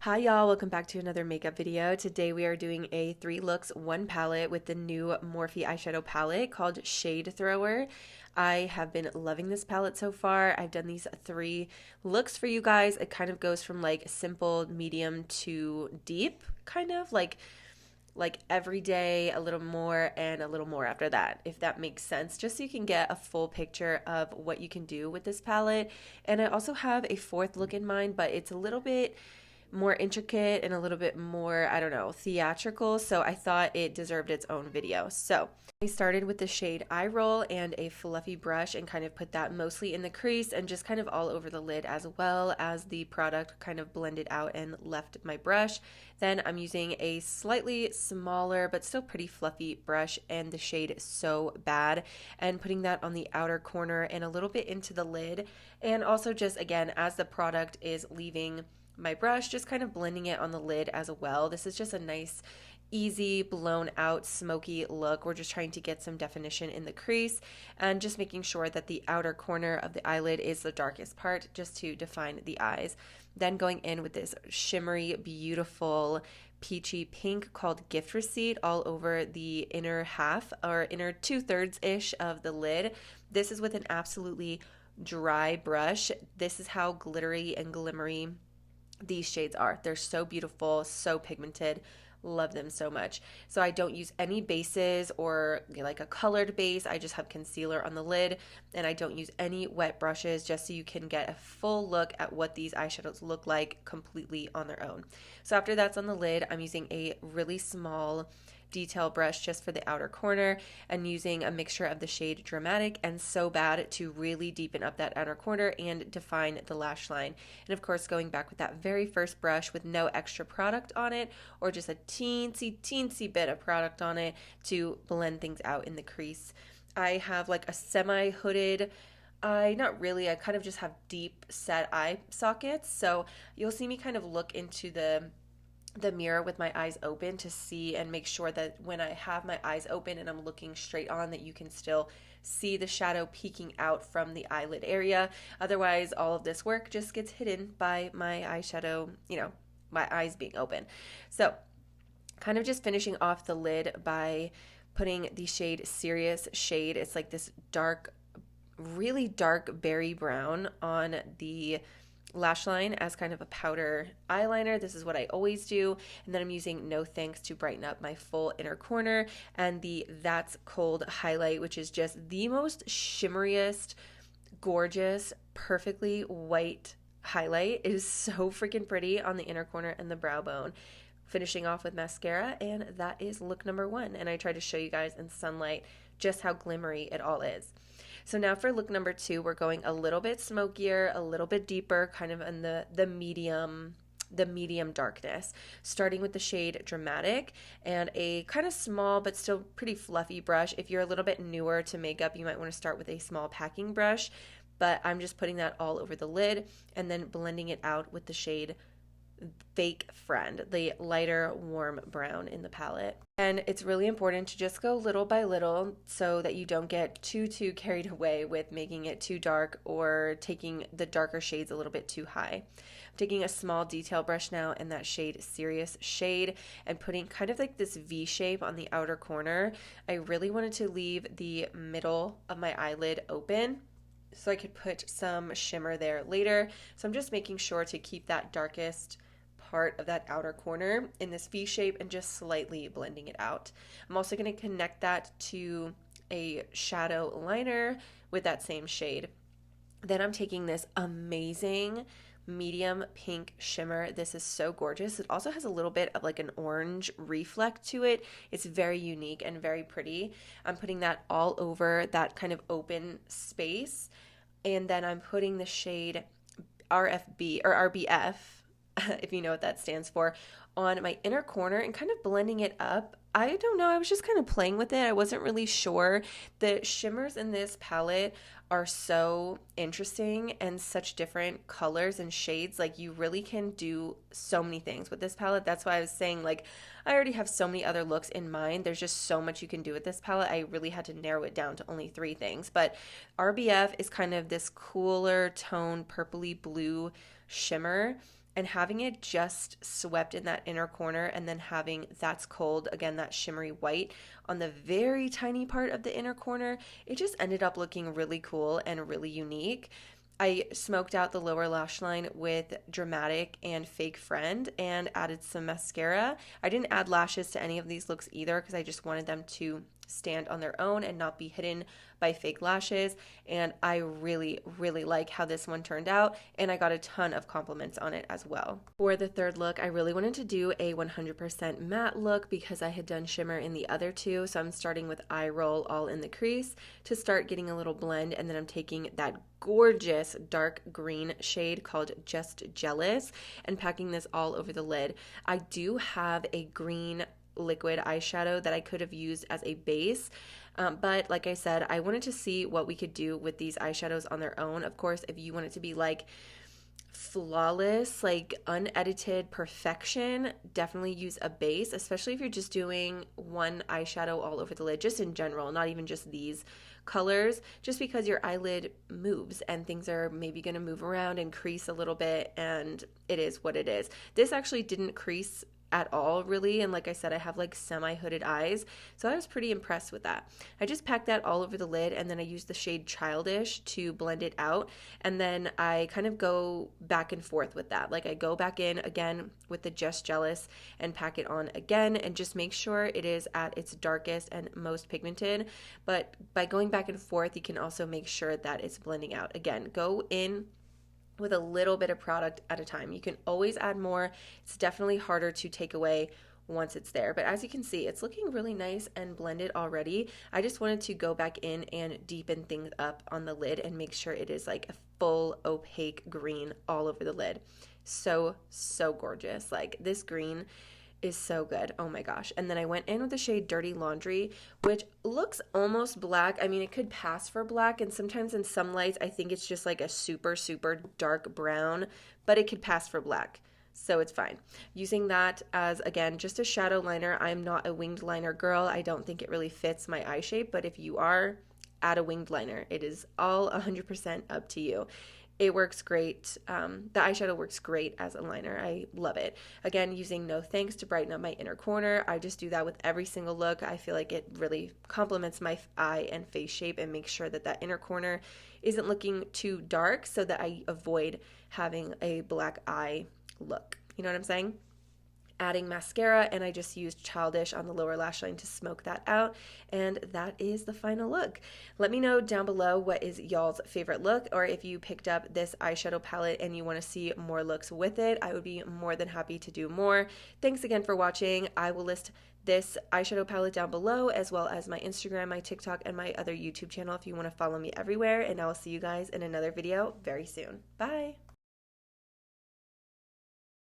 Hi y'all, welcome back to another makeup video. Today we are doing a 3 looks 1 palette with the new Morphe eyeshadow palette called Shade Thrower. I have been loving this palette so far. I've done these 3 looks for you guys. It kind of goes from like simple, medium to deep, kind of like every day, a little more and a little more after that, if that makes sense, just so you can get a full picture of what you can do with this palette. And I also have a 4th look in mind, but it's a little bit more intricate and a little bit more, I don't know, theatrical, so I thought it deserved its own video. So I started with the shade Eye Roll and a fluffy brush and kind of put that mostly in the crease and just kind of all over the lid, as well as the product kind of blended out and left my brush. Then I'm using a slightly smaller but still pretty fluffy brush and the shade So Bad, and putting that on the outer corner and a little bit into the lid, and also just again as the product is leaving my brush, just kind of blending it on the lid as well. This is just a nice, easy, blown out, smoky look. We're just trying to get some definition in the crease and just making sure that the outer corner of the eyelid is the darkest part, just to define the eyes. Then going in with this shimmery, beautiful, peachy pink called Gift Receipt all over the inner half, or inner 2/3-ish of the lid. This is with an absolutely dry brush. This is how glittery and glimmery these shades are. They're so beautiful, so pigmented. Love them so much. So I don't use any bases or like a colored base. I just have concealer on the lid, and I don't use any wet brushes, just so you can get a full look at what these eyeshadows look like completely on their own. So after that's on the lid, I'm using a really small detail brush just for the outer corner and using a mixture of the shade Dramatic and So Bad to really deepen up that outer corner and define the lash line. And of course, going back with that very first brush with no extra product on it, or just a teensy bit of product on it to blend things out in the crease. I have like a semi-hooded eye, not really, I kind of just have deep set eye sockets, so you'll see me kind of look into the mirror with my eyes open to see and make sure that when I have my eyes open and I'm looking straight on, that you can still see the shadow peeking out from the eyelid area. Otherwise, all of this work just gets hidden by my eyeshadow, my eyes being open. So kind of just finishing off the lid by putting the shade Serious Shade. It's like this dark, really dark berry brown on the lash line as kind of a powder eyeliner. This is what I always do. And then I'm using No Thanks to brighten up my full inner corner, and the That's Cold highlight, which is just the most shimmeriest, gorgeous, perfectly white highlight. It is so freaking pretty on the inner corner and the brow bone. Finishing off with mascara, and that is look number 1. And I try to show you guys in sunlight just how glimmery it all is. So now for look number 2, we're going a little bit smokier, a little bit deeper, kind of in the medium darkness, starting with the shade Dramatic and a kind of small but still pretty fluffy brush. If you're a little bit newer to makeup, you might want to start with a small packing brush, but I'm just putting that all over the lid and then blending it out with the shade Fake Friend, the lighter warm brown in the palette. And it's really important to just go little by little so that you don't get too carried away with making it too dark or taking the darker shades a little bit too high. I'm taking a small detail brush now in that shade Serious Shade and putting kind of like this V shape on the outer corner. I really wanted to leave the middle of my eyelid open so I could put some shimmer there later. So I'm just making sure to keep that darkest part of that outer corner in this V shape and just slightly blending it out. I'm also going to connect that to a shadow liner with that same shade. Then I'm taking this amazing medium pink shimmer. This is so gorgeous. It also has a little bit of like an orange reflect to it. It's very unique and very pretty. I'm putting that all over that kind of open space, and then I'm putting the shade RFB or RBF, if you know what that stands for, on my inner corner and kind of blending it up. I don't know, I was just kind of playing with it. I wasn't really sure. The shimmers in this palette are so interesting and such different colors and shades. Like, you really can do so many things with this palette. That's why I was saying, like, I already have so many other looks in mind. There's just so much you can do with this palette. I really had to narrow it down to only 3 things. But RBF is kind of this cooler tone, purpley blue shimmer. and having it just swept in that inner corner and then having That's Cold, again, that shimmery white on the very tiny part of the inner corner, it just ended up looking really cool and really unique. I smoked out the lower lash line with Dramatic and Fake Friend and added some mascara. I didn't add lashes to any of these looks either because I just wanted them to stand on their own and not be hidden by fake lashes. And I really, really like how this one turned out, and I got a ton of compliments on it as well. For the third look, I really wanted to do a 100% matte look because I had done shimmer in the other two. So I'm starting with eye roll all in the crease to start getting a little blend, and then I'm taking that gorgeous dark green shade called Just Jealous and packing this all over the lid. I do have a green liquid eyeshadow that I could have used as a base, but like I said, I wanted to see what we could do with these eyeshadows on their own. Of course, if you want it to be like flawless, like unedited perfection, definitely use a base, especially if you're just doing one eyeshadow all over the lid, just in general, not even just these colors, just because your eyelid moves and things are maybe going to move around and crease a little bit, and it is what it is. This actually didn't crease at all, really, and like I said, I have like semi-hooded eyes, so I was pretty impressed with that. I just packed that all over the lid, and then I used the shade Childish to blend it out, and then I kind of go back and forth with that. Like I go back in again with the Just Jealous and pack it on again and just make sure it is at its darkest and most pigmented, but by going back and forth, you can also make sure that it's blending out. Again, go in with a little bit of product at a time. You can always add more. It's definitely harder to take away once it's there. But as you can see, it's looking really nice and blended already. I just wanted to go back in and deepen things up on the lid and make sure it is like a full opaque green all over the lid. So, so gorgeous. Like this green is so good. Oh my gosh. And then I went in with the shade Dirty Laundry, which looks almost black. I mean, it could pass for black, and sometimes in some lights I think it's just like a super, super dark brown, but it could pass for black. So it's fine. Using that as, again, just a shadow liner. I'm not a winged liner girl. I don't think it really fits my eye shape, but if you are, add a winged liner. It is all 100% up to you. It works great. The eyeshadow works great as a liner. I love it. Again, using No Thanks to brighten up my inner corner. I just do that with every single look. I feel like it really complements my eye and face shape and makes sure that that inner corner isn't looking too dark so that I avoid having a black eye look. You know what I'm saying? Adding mascara, and I just used Childish on the lower lash line to smoke that out, and that is the final look. Let me know down below what is y'all's favorite look, or if you picked up this eyeshadow palette and you want to see more looks with it. I would be more than happy to do more. Thanks again for watching. I will list this eyeshadow palette down below, as well as my Instagram, my TikTok, and my other YouTube channel if you want to follow me everywhere, and I will see you guys in another video very soon. Bye!